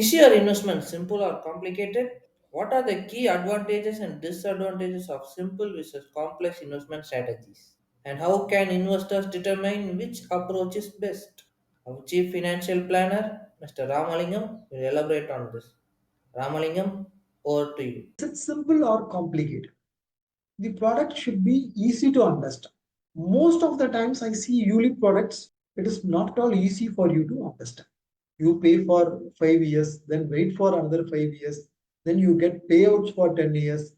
Is your investment simple or complicated? What are the key advantages and disadvantages of simple versus complex investment strategies? And how can investors determine which approach is best? Our Chief Financial Planner, Mr. Ramalingam, will elaborate on this. Ramalingam, over to you. Is it simple or complicated? The product should be easy to understand. Most of the times I see ULIP products, it is not at all easy for you to understand. You pay for 5 years, then wait for another 5 years, then you get payouts for 10 years,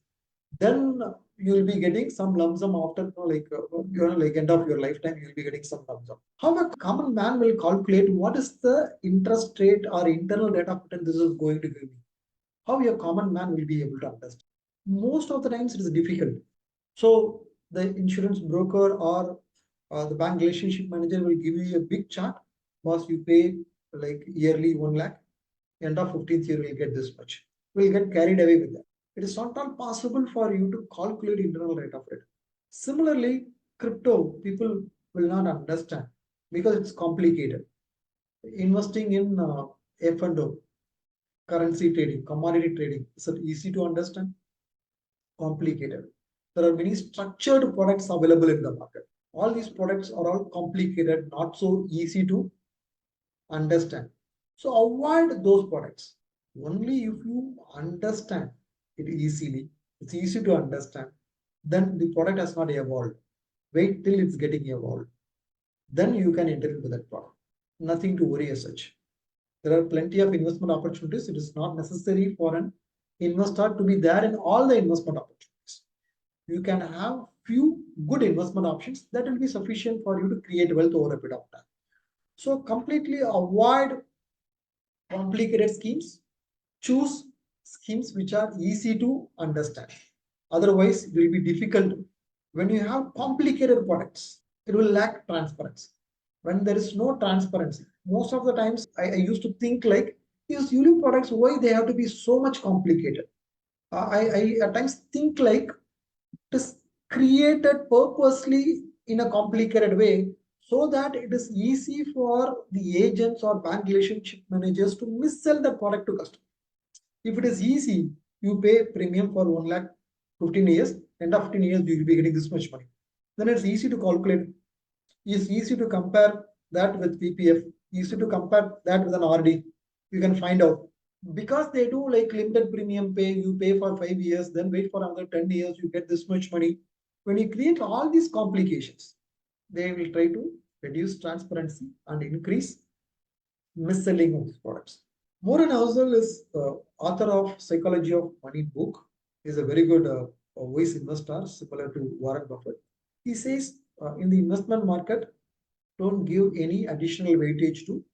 then you will be getting some lump sum after like end of your lifetime, you will be getting some lump sum. How a common man will calculate what is the interest rate or internal rate of return this is going to give me? How a common man will be able to understand? Most of the times it is difficult. So the insurance broker or the bank relationship manager will give you a big chart. Boss, you pay like yearly 1 lakh. End of 15th year, will get this much. We'll get carried away with that. It is not all possible for you to calculate internal rate of return. Similarly, crypto, people will not understand because it's complicated. Investing in F&O, currency trading, commodity trading, is it easy to understand? Complicated. There are many structured products available in the market. All these products are all complicated, not so easy to understand. So avoid those products. Only if you understand it easily, it's easy to understand, then the product has not evolved. Wait till it's getting evolved. Then you can enter into that product. Nothing to worry as such. There are plenty of investment opportunities. It is not necessary for an investor to be there in all the investment opportunities. You can have few good investment options that will be sufficient for you to create wealth over a period of time. So completely avoid complicated schemes. Choose schemes which are easy to understand. Otherwise, it will be difficult. When you have complicated products, it will lack transparency. When there is no transparency, most of the times I used to think like these ULIP products, why they have to be so much complicated? I at times think like it is created purposely in a complicated way so that it is easy for the agents or bank relationship managers to missell the product to customers. If it is easy, you pay premium for 1 lakh 15 years, end of 15 years, you will be getting this much money. Then it's easy to calculate. It's easy to compare that with PPF, easy to compare that with an RD. You can find out. Because they do like limited premium pay, you pay for 5 years, then wait for another 10 years, you get this much money. When you create all these complications, they will try to reduce transparency and increase mis-selling of these products. Moran Housel is author of Psychology of Money book. He is a very good wise investor, similar to Warren Buffett. He says in the investment market, don't give any additional weightage to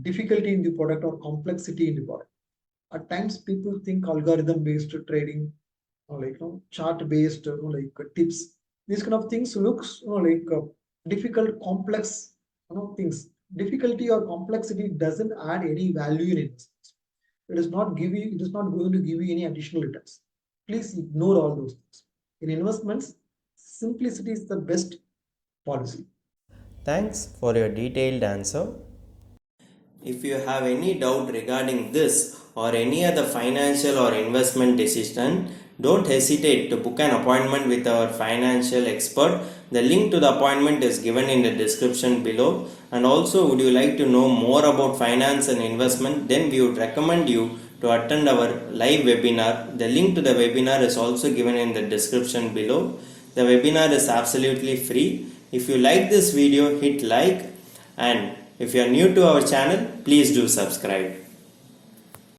difficulty in the product or complexity in the product. At times, people think algorithm-based trading, or like chart-based, like tips. These kind of things looks like difficult, complex, things. Difficulty or complexity doesn't add any value in it. It is not give you. It is not going to give you any additional returns. Please ignore all those things. In investments, simplicity is the best policy. Thanks for your detailed answer. If you have any doubt regarding this or any other financial or investment decision, don't hesitate to book an appointment with our financial expert. The link to the appointment is given in the description below. And also, would you like to know more about finance and investment? Then we would recommend you to attend our live webinar. The link to the webinar is also given in the description below. The webinar is absolutely free. If you like this video, hit like, and if you are new to our channel, please do subscribe.